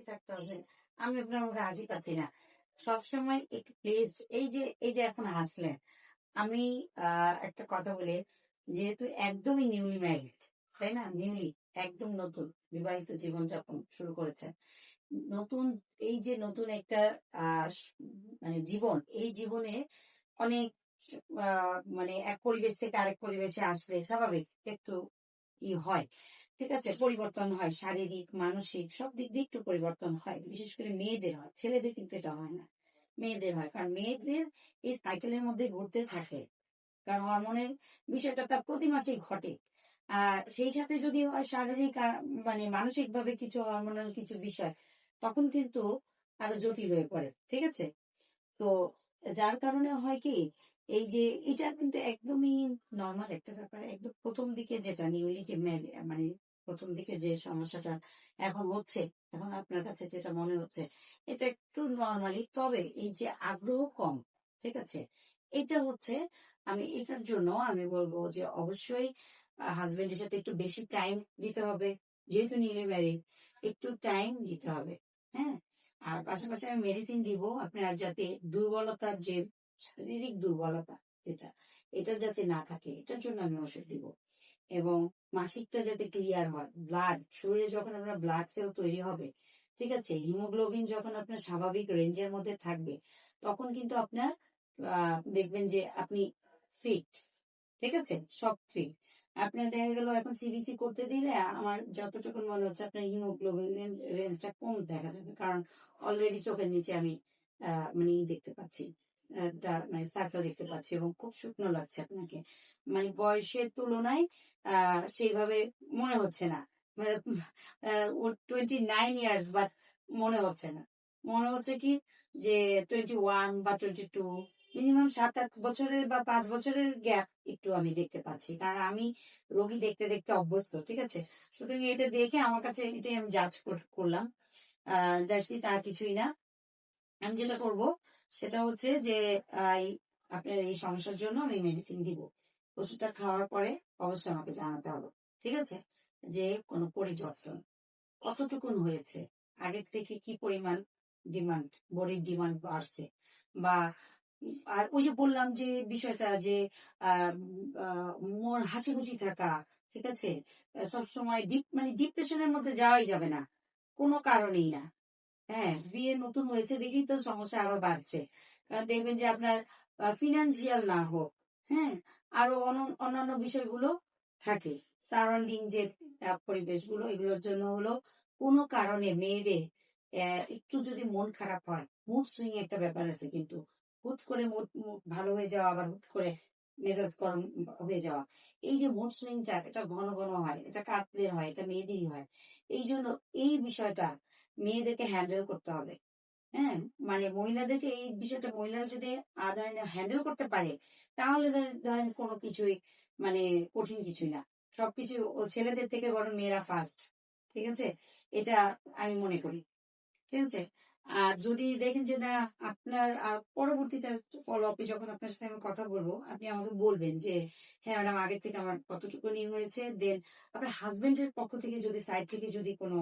খুশি থাকতে হবে। আমি আপনার মুখে হাসি পাচ্ছি না। সবসময় একটু প্লিজ এই যে এখন হাসলেন। আমি একটা কথা বলি, যেহেতু একদমই নিউলি ম্যারিড, তাই না? নিউলি একদম নতুন বিবাহিত জীবনযাপন শুরু করেছেন। নতুন এই যে নতুন একটা মানে জীবন, এই জীবনে অনেক মানে এক পরিবেশ থেকে আরেক পরিবেশে আসলে স্বাভাবিক একটু হয়। ঠিক আছে? পরিবর্তন হয় শারীরিক, মানসিক সব দিক দিয়ে একটু পরিবর্তন হয়। বিশেষ করে মেয়েদের হয়। ছেলেদের কিন্তু এটা হয় না। মেয়েদের হয়। কারণ মেয়েদের এই সাইকেলের মধ্যে ঘুরতে থাকে। কারণ হরমোনের বিষয়টা তার প্রতি মাসেই ঘটে। আর সেই সাথে যদি হয় শারীরিক মানে মানসিকভাবে কিছু হরমোনাল কিছু বিষয়, তখন কিন্তু আরো জটিল হয়ে পড়ে। ঠিক আছে? তো যার কারণে হয় কি, এই যে এটা কিন্তু একদমই নরমাল একটা ব্যাপার। একদম প্রথম দিকে যেটা নিউলি যে মানে প্রথম দিকে যে সমস্যাটা এখন হচ্ছে, এখন আপনার কাছে যেটা মনে হচ্ছে, এটা একটু নরমালি। তবে এই যে আগ্রহ কম, ঠিক আছে, এটা হচ্ছে, আমি এটার জন্য আমি বলবো যে অবশ্যই হাজবেন্ডের সাথে একটু বেশি টাইম দিতে হবে। যেহেতু নিউলি ম্যারিড, একটু টাইম দিতে হবে। হ্যাঁ, আর পাশাপাশি আমি মেডিসিন দিব আপনার, যাতে দুর্বলতার যে শারীরিক দুর্বলতা যেটা, এটা যাতে না থাকে, এটার জন্য আমি ওষুধ দিব। এবং মাসিকটা যাতে ক্লিয়ার হয়, ব্লাড শরীরে যখন আপনার ব্লাড সেল তৈরি হবে, ঠিক আছে, হিমোগ্লোবিন যখন আপনার স্বাভাবিক রেঞ্জের মধ্যে থাকবে, তখন কিন্তু আপনার দেখবেন যে আপনি ফিট। ঠিক আছে, সব ফিট। আপনার দেখা গেল এখন সিবিসি করতে দিলে আমার যতটুকু মনে হচ্ছে আপনার হিমোগ্লোবিন রেঞ্জটা কম দেখা যাবে, কারণ অলরেডি চোখের নিচে আমি মানে দেখতে পাচ্ছি, মানে সার্কেল দেখতে পাচ্ছি, এবং খুব শুকনো লাগছে আপনাকে। মানে বয়সের তুলনায় সেইভাবে মনে হচ্ছে না। মানে ও 29 ইয়ার্স, বাট মনে হচ্ছে না। মনে হচ্ছে কি যে 21 বা 22, মিনিমাম 7-8 বছরের বা 5 বছরের গ্যাপ একটু আমি দেখতে পাচ্ছি। কারণ আমি রোগী দেখতে দেখতে অভ্যস্ত। ঠিক আছে? সুতরাং এটা দেখে আমার কাছে এটাই আমি জাজ করলাম। দ্যাটস ইট, আর কিছুই না। আমি যেটা করব সেটা হচ্ছে যে আপনার এই সমস্যার জন্য আমি মেডিসিন দিব। ওষুধটা খাওয়ার পরে অবশ্যই আমাকে জানাতে হবে। ঠিক আছে? যে কোনো পরিবর্তন কতটুকুন হয়েছে, আগের থেকে কি পরিমাণ ডিমান্ড, বডির ডিমান্ড বাড়ছে, বা আর ওই যে বললাম যে বিষয়টা যে মন হাসি খুশি থাকা, ঠিক আছে, সবসময় মানে ডিপ্রেশনের মধ্যে যাওয়াই যাবে না, কোনো কারণেই না। হ্যাঁ, বিয়ে নতুন হয়েছে দেখেই তো সমস্যা আরো বাড়ছে। কারণ দেখবেন যে আপনার ফিনান্সিয়াল না হোক, হ্যাঁ, আরো অন্যান্য বিষয়গুলো থাকে, সারাউন্ডিং যে পরিবেশগুলো, এগুলোর জন্য হলো কোনো কারণে মেয়েদের একটু যদি মন খারাপ হয়, মুড সুইং একটা ব্যাপার আছে কিন্তু, হুট করে মুড ভালো হয়ে যাওয়া, আবার হুট করে মেজাজ গরম হয়ে যাওয়া, এই যে মুড সুইংটা, এটা ঘন ঘন হয়, এটা কাপড়ের হয়, এটা মেয়েদেরই হয়। এই জন্য এই বিষয়টা মেয়েদেরকে হ্যান্ডেল করতে হবে। হ্যাঁ, মানে মহিলাদেরকে এই বিষয়টা, মহিলারা যদি ধরেন হ্যান্ডেল করতে পারে, তাহলে ধরেন কোনো কিছুই মানে কঠিন কিছুই না। সবকিছু ও ছেলেদের থেকে বরং মেয়েরা ফার্স্ট। ঠিক আছে? এটা আমি মনে করি। ঠিক আছে? আর যদি দেখেন যে না, আপনার পরবর্তীতে ফলো আপে যখন আপনার সাথে আমি কথা বলবো, আপনি আমাকে বলবেন যে হ্যাঁ ম্যাডাম, আগের থেকে আমার কতটুকুনি হয়েছে। দেন আপনার হাজবেন্ডের পক্ষ থেকে যদি, সাইড থেকে যদি কোনো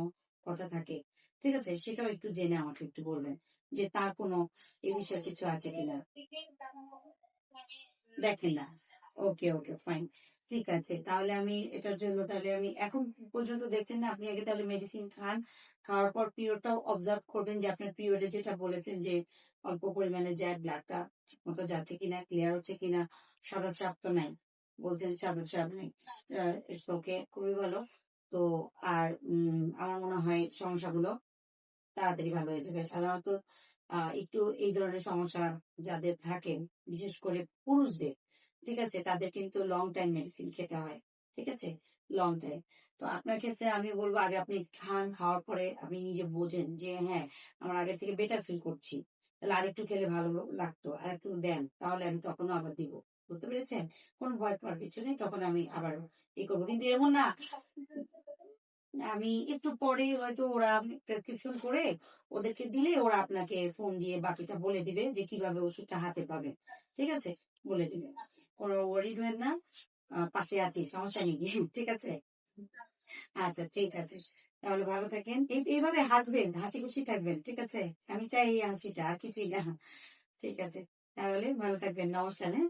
কথা থাকে, ঠিক আছে, সেটাও একটু জেনে আমাকে একটু বলবেন যে তার কোনো এই বিষয়ে কিছু আছে কিনা। দেখেন না? ওকে, ওকে, ফাইন। ঠিক আছে। তাহলে আমি এটার জন্য, তাহলে আমি এখন পর্যন্ত দেখছেন না, আপনি আগে তাহলে মেডিসিন খান। খাওয়ার পর পিরিয়ডটাও অবজার্ভ করবেন যে আপনার পিরিয়ডে যেটা বলেছেন যে অল্প পরিমাণে যায়, ব্লাডটা ঠিকমতো যাচ্ছে কিনা, ক্লিয়ার হচ্ছে কিনা। সাদা স্রাব তো নাই। বলছেন সাদা স্রাব নেই। ইটস ওকে, খুবই ভালো। তো আর আমার মনে হয় সমস্যাগুলো তাড়াতাড়ি ভালো হয়ে যাবে। সাধারণত একটু এই ধরনের সমস্যা যাদের থাকে, বিশেষ করে পুরুষদের, ঠিক আছে, তাদের কিন্তু লং টাইম মেডিসিন খেতে হয়। ঠিক আছে? Long time. তো আপনার ক্ষেত্রে আমি বলবো আগে আপনি খান, খাওয়ার পরে আপনি নিজে বোঝেন যে হ্যাঁ, আমার আগের থেকে বেটার ফিল করছি। তাহলে আরেকটু খেলে ভালো লাগতো, আরেকটু দেন, তাহলে আমি তখনও আবার দিব। বুঝতে পেরেছেন? কোনো ভয় পাওয়ার কিছু নেই, তখন আমি আবার করবো। কিন্তু এমন না, আমি একটু পরে হয়তো ওরা প্রেসক্রিপশন করে ওদেরকে দিলে ওরা আপনাকে ফোন দিয়ে বাকিটা বলে দিবে যে কিভাবে ওষুধটা হাতে পাবেন। ঠিক আছে? বলে দিবে। কোনো ওয়ারিড হবেন না। পাশে আছি, সমস্যা নেই। ঠিক আছে? আচ্ছা, ঠিক আছে। তাহলে ভালো থাকেন। এইভাবে হাসবেন, হাসি খুশি থাকবেন। ঠিক আছে? আমি চাই এই হাসিটা, আর কিছুই না। ঠিক আছে। তাহলে ভালো থাকবেন। নমস্কার, হ্যাঁ?